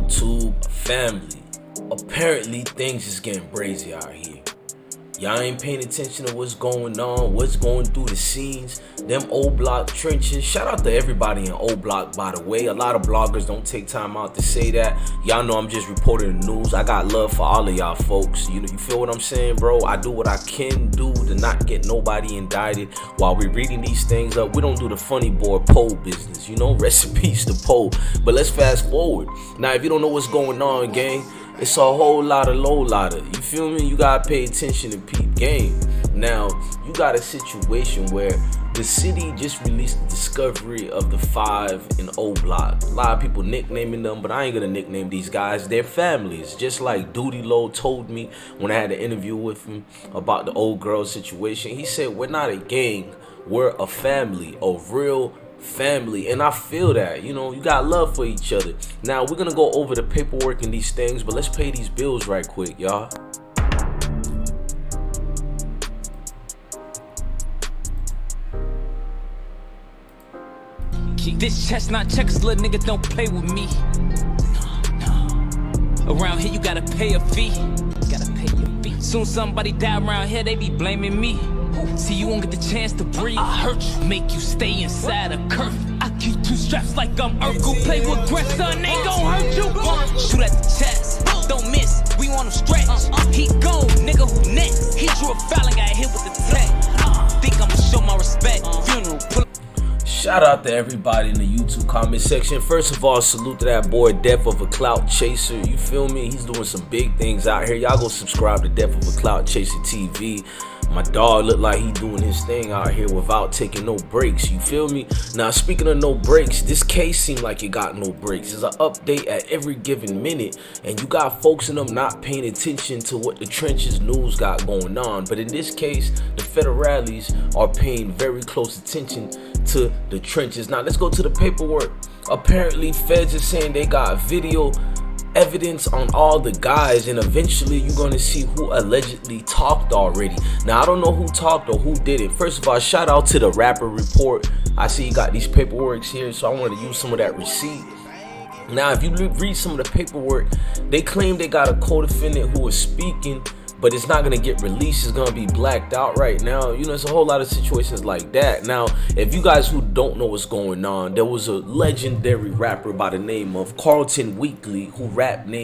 YouTube family. Apparently things is getting brazy out here. Y'all ain't paying attention to what's going on, what's going through the scenes, them Oblock trenches. Shout out to everybody in Oblock, by the way. A lot of bloggers don't take time out to say that. Y'all know I'm just reporting the news. I got love for all of y'all folks. You feel what I'm saying, bro? I do what I can do to not get nobody indicted. While we're reading these things up, we don't do the funny boy poll business, rest in peace to poll. But let's fast forward. Now, if you don't know what's going on, gang, it's a whole lot of low lotter. You feel me? You gotta pay attention to peep game. Now, you got a situation where the city just released the discovery of the 5 in Oblock. A lot of people nicknaming them, but I ain't gonna nickname these guys. They're families. Just like Duty Low told me when I had an interview with him about the old girl situation. He said, we're not a gang, we're a family, a real family. And I feel that, you got love for each other. Now we're gonna go over the paperwork and these things, but let's pay these bills right quick, y'all. This chestnut checkers, little nigga, don't play with me. No. Around here you gotta pay a fee. Soon somebody die around here, they be blaming me. See, you won't get the chance to breathe. I hurt you, make you stay inside a curfew. I keep 2 straps like I'm Urkel. Play with Greg, son, ain't gon' hurt you. Shoot at the chest, don't miss. We want him stretch. He gone, nigga, who next? He drew a foul and got hit with the tech. Think I'ma show my respect. Funeral. Shout out to everybody in the YouTube comment section. First of all, salute to that boy Death of a Clout Chaser. You feel me? He's doing some big things out here. Y'all go subscribe to Death of a Clout Chaser TV. My dog look like he doing his thing out here without taking no breaks. You feel me? Now, speaking of no breaks, this case seemed like it got no breaks. There's an update at every given minute, and you got folks in them not paying attention to what the trenches news got going on. But in this case, the federales are paying very close attention to the trenches. Now, let's go to the paperwork. Apparently, feds are saying they got video evidence on all the guys, and eventually you're gonna see who allegedly talked already. Now, I don't know who talked or who did it. First of all, shout out to the rapper report. I see you got these paperworks here, so I want to use some of that receipt. Now, if you read some of the paperwork, they claim they got a co-defendant who was speaking, but it's not gonna get released. It's gonna be blacked out right now. It's a whole lot of situations like that. Now, if you guys who don't know what's going on, there was a legendary rapper by the name of Carlton Weekly, who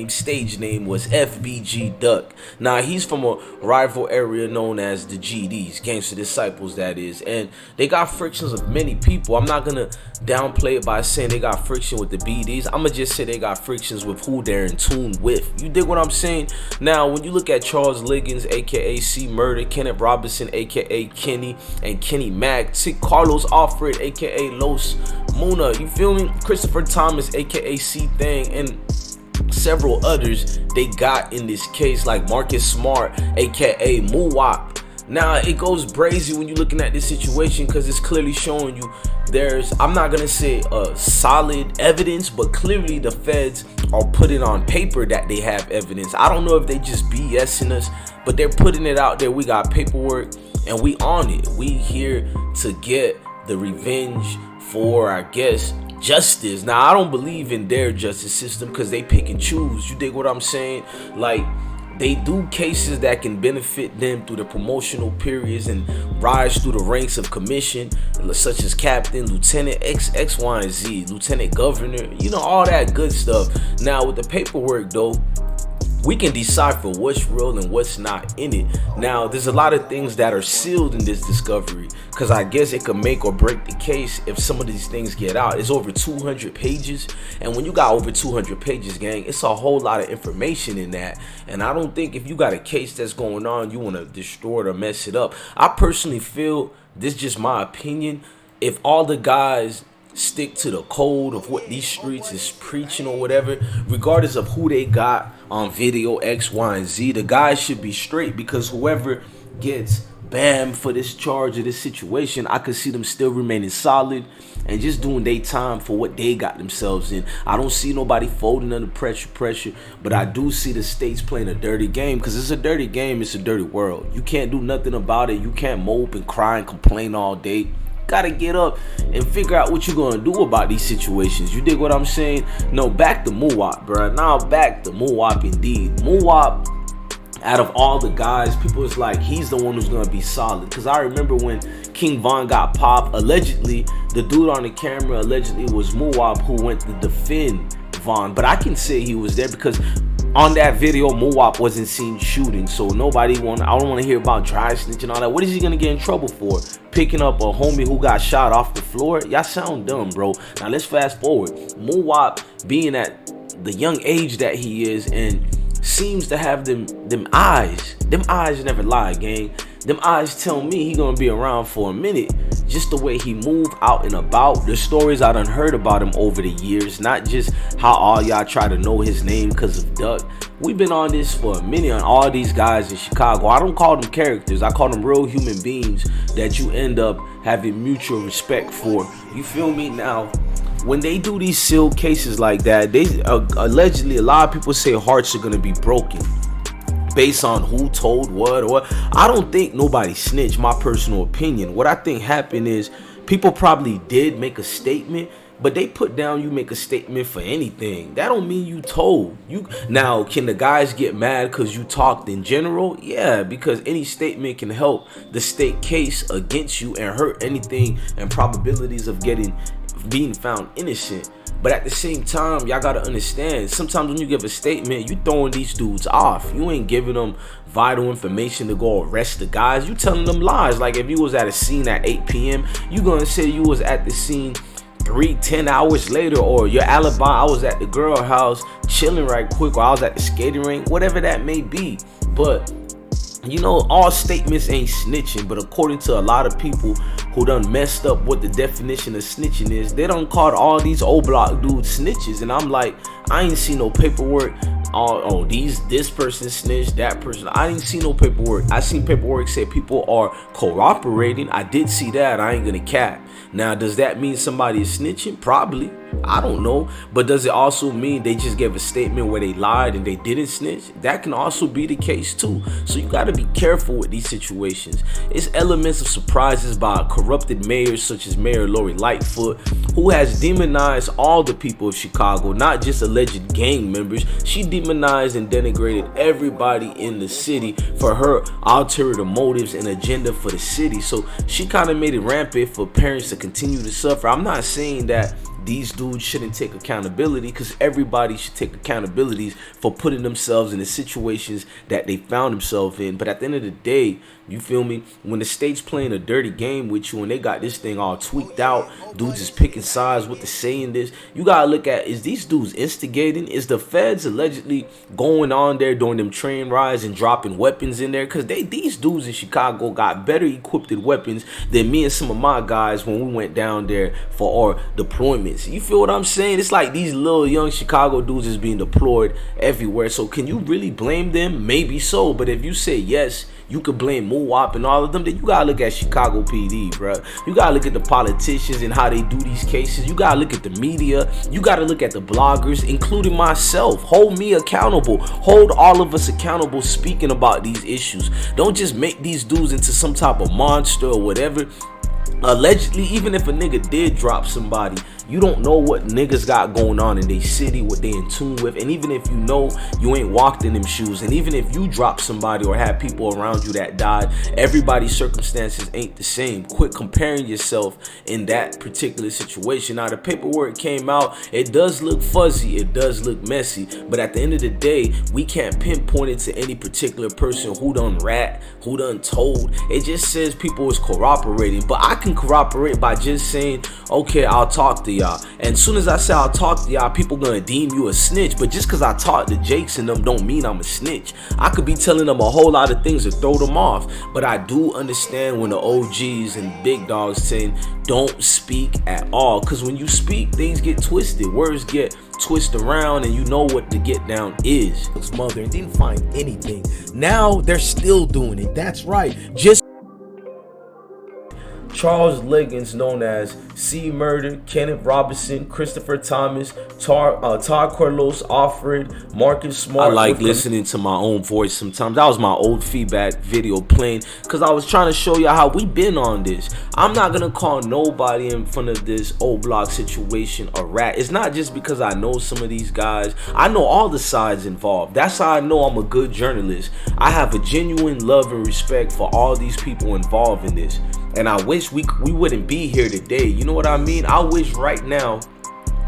stage name was FBG Duck. Now, he's from a rival area known as the GDs, Gangster Disciples, that is, and they got frictions with many people. I'm not gonna downplay it by saying they got friction with the BDs. I'm gonna just say they got frictions with who they're in tune with. You dig what I'm saying? Now, when you look at Charles Liggins, aka C Murder, Kenneth Robinson, aka Kenny, and Kenny Mack, Carlos Alfred, aka Los Muna, you feel me? Christopher Thomas, aka C Thang, and several others they got in this case, like Marcus Smart, aka Muwap. Now, it goes brazy when you're looking at this situation because it's clearly showing you there's, I'm not gonna say solid evidence, but clearly the feds are putting on paper that they have evidence. I don't know if they just BSing us, but they're putting it out there. We got paperwork and we on it. We here to get the revenge for, I guess, justice. Now, I don't believe in their justice system because they pick and choose. You dig what I'm saying? Like, they do cases that can benefit them through the promotional periods and rise through the ranks of commission, such as captain, lieutenant, X, Y, and Z, lieutenant governor, all that good stuff. Now, with the paperwork, though, we can decipher what's real and what's not in it. Now, there's a lot of things that are sealed in this discovery because I guess it could make or break the case if some of these things get out. It's over 200 pages, and when you got over 200 pages, gang, it's a whole lot of information in that. And I don't think if you got a case that's going on, you want to destroy it or mess it up. I personally feel, this is just my opinion, if all the guys stick to the code of what these streets is preaching or whatever, regardless of who they got on video, X, Y, and Z, the guys should be straight, because whoever gets banned for this charge or this situation, I could see them still remaining solid and just doing their time for what they got themselves in. I don't see nobody folding under pressure, but I do see the states playing a dirty game, because it's a dirty game, it's a dirty world. You can't do nothing about it. You can't mope and cry and complain all day. gotta get up and figure out what you're gonna do about these situations. You dig what I'm saying? No, back to Muwap, bro. Now back to Muwap indeed. Muwap, out of all the guys, people is like, he's the one who's gonna be solid. Because I remember when King Von got popped, allegedly, the dude on the camera allegedly was Muwap who went to defend Von. But I can say he was there because on that video, Muwap wasn't seen shooting. So I don't want to hear about dry snitch and all that. What is he gonna get in trouble for? Picking up a homie who got shot off the floor? Y'all sound dumb, bro. Now let's fast forward. Muwap being at the young age that he is and seems to have them eyes. Them eyes never lie, gang. Them eyes tell me he gonna be around for a minute. Just the way he move out and about. The stories I done heard about him over the years. Not just how all y'all try to know his name because of Duck. We've been on this for a minute on all these guys in Chicago. I don't call them characters. I call them real human beings that you end up having mutual respect for. You feel me? Now, when they do these sealed cases like that, they allegedly, a lot of people say hearts are gonna be broken based on who told what or what. I don't think nobody snitched, my personal opinion. What I think happened is people probably did make a statement, but they put down you make a statement for anything. That don't mean you told. Now, can the guys get mad because you talked in general? Yeah, because any statement can help the state case against you and hurt anything and probabilities of being found innocent. But at the same time, y'all gotta understand, sometimes when you give a statement, you throwing these dudes off. You ain't giving them vital information to go arrest the guys. You telling them lies. Like if you was at a scene at 8 p.m., you gonna say you was at the scene 10 hours later, or your alibi, I was at the girl house chilling right quick, or I was at the skating rink, whatever that may be. But you know, all statements ain't snitching, but according to a lot of people who done messed up what the definition of snitching is, they done called all these Oblock dudes snitches. And I'm like, I ain't seen no paperwork. This person snitched, that person. I didn't see no paperwork. I seen paperwork say people are cooperating. I did see that. I ain't gonna cap. Now, does that mean somebody is snitching? Probably. I don't know. But does it also mean they just gave a statement where they lied and they didn't snitch? That can also be the case too. So you got to be careful with these situations. It's elements of surprises by corrupted mayors such as Mayor Lori Lightfoot, who has demonized all the people of Chicago, not just alleged gang members. She demonized and denigrated everybody in the city for her ulterior motives and agenda for the city. So she kind of made it rampant for parents to continue to suffer. I'm not saying that these dudes shouldn't take accountability, because everybody should take accountabilities for putting themselves in the situations that they found themselves in. But at the end of the day, you feel me, when the state's playing a dirty game with you and they got this thing all tweaked out, dudes is picking sides, what to say in this, you gotta look at, is these dudes instigating? Is the feds allegedly going on there during them train rides and dropping weapons in there? Because these dudes in Chicago got better equipped weapons than me and some of my guys when we went down there for our deployments. You feel what I'm saying? It's like these little young Chicago dudes is being deployed everywhere. So can you really blame them? Maybe so. But if you say yes, you could blame Muwap and all of them, then you gotta look at Chicago PD, bro. You gotta look at the politicians and how they do these cases. You gotta look at the media. You gotta look at the bloggers, including myself. Hold me accountable. Hold all of us accountable speaking about these issues. Don't just make these dudes into some type of monster or whatever. Allegedly, even if a nigga did drop somebody, you don't know what niggas got going on in their city, what they in tune with. And even if you know, you ain't walked in them shoes. And even if you drop somebody or have people around you that died, everybody's circumstances ain't the same. Quit comparing yourself in that particular situation. Now, the paperwork came out. It does look fuzzy. It does look messy. But at the end of the day, we can't pinpoint it to any particular person who done rat, who done told. It just says people was cooperating. But I can corroborate by just saying, okay, I'll talk to y'all. And as soon as I say I'll talk to y'all, people gonna deem you a snitch. But just because I talk to Jakes and them don't mean I'm a snitch. I could be telling them a whole lot of things to throw them off. But I do understand when the OGs and big dogs saying don't speak at all. Because when you speak, things get twisted. Words get twisted around, and you know what the get down is. His mother and didn't find anything. Now they're still doing it. That's right. Just Charles Liggins, known as C. Murder, Kenneth Robinson, Christopher Thomas, Todd Carlos, Alfred, Marcus Smart. I like listening to my own voice sometimes. That was my old feedback video playing because I was trying to show you how we been on this. I'm not gonna call nobody in front of this Oblock situation a rat. It's not just because I know some of these guys. I know all the sides involved. That's how I know I'm a good journalist. I have a genuine love and respect for all these people involved in this. And I wish we wouldn't be here today. You know what I mean? I wish right now,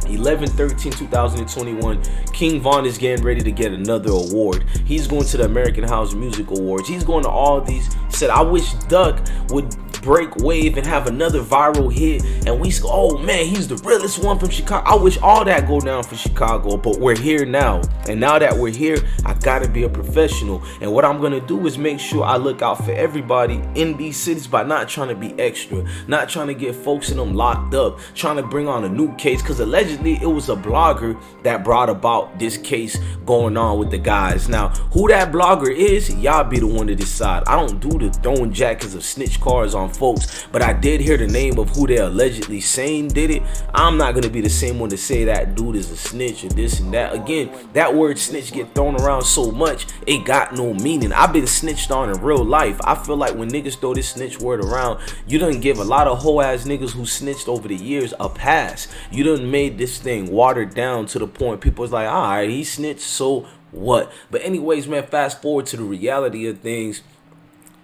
11/13/2021, King Von is getting ready to get another award. He's going to the American House Music Awards. He's going to all these. Said, I wish Duck would break wave and have another viral hit, and we go, oh man, he's the realest one from Chicago. I wish all that go down for Chicago, but we're here now, and now that we're here, I gotta be a professional. And what I'm gonna do is make sure I look out for everybody in these cities by not trying to be extra, not trying to get folks in them locked up, trying to bring on a new case, because allegedly it was a blogger that brought about this case going on with the guys. Now, who that blogger is, y'all be the one to decide. I don't do the throwing jackets of snitch cards on folks, but I did hear the name of who they're allegedly saying did it. I'm not gonna be the same one to say that dude is a snitch or this and that. Again, that word snitch get thrown around so much, it got no meaning. I've been snitched on in real life. I feel like when niggas throw this snitch word around, you done give a lot of hoe ass niggas who snitched over the years a pass. You done made this thing watered down to the point people was like, all right, he snitched, so what? But anyways, man, fast forward to the reality of things.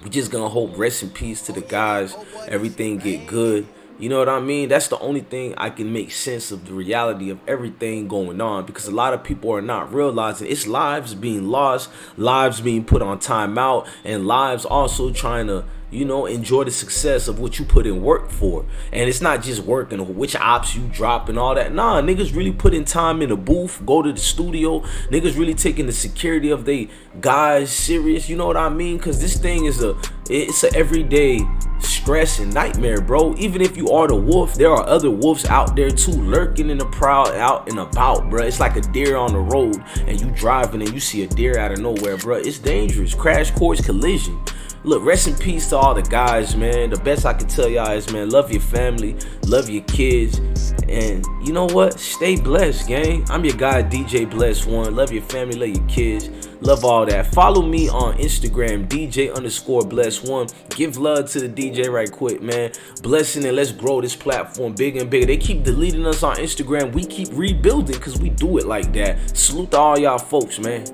We just gonna hope rest in peace to the guys, everything get good. You know what I mean? That's the only thing I can make sense of the reality of everything going on, because a lot of people are not realizing it's lives being lost, lives being put on timeout, and lives also trying to, you know, enjoy the success of what you put in work for. And it's not just working, which ops you drop and all that. Nah, niggas really put in time in the booth, go to the studio. Niggas really taking the security of they guys serious. You know what I mean? Because this thing is it's a everyday stress and nightmare, bro. Even if you are the wolf, there are other wolves out there too, lurking in the prowl, out and about, bro. It's like a deer on the road and you driving and you see a deer out of nowhere, bro. It's dangerous. Crash course, collision. Look, rest in peace to all the guys, man. The best I can tell y'all is, man, love your family, love your kids, and you know what? Stay blessed, gang. I'm your guy, DJ Bless One. Love your family, love your kids, love all that. Follow me on Instagram, DJ_Bless1. Give love to the DJ right quick, man. Blessing, and let's grow this platform bigger and bigger. They keep deleting us on Instagram. We keep rebuilding because we do it like that. Salute to all y'all folks, man.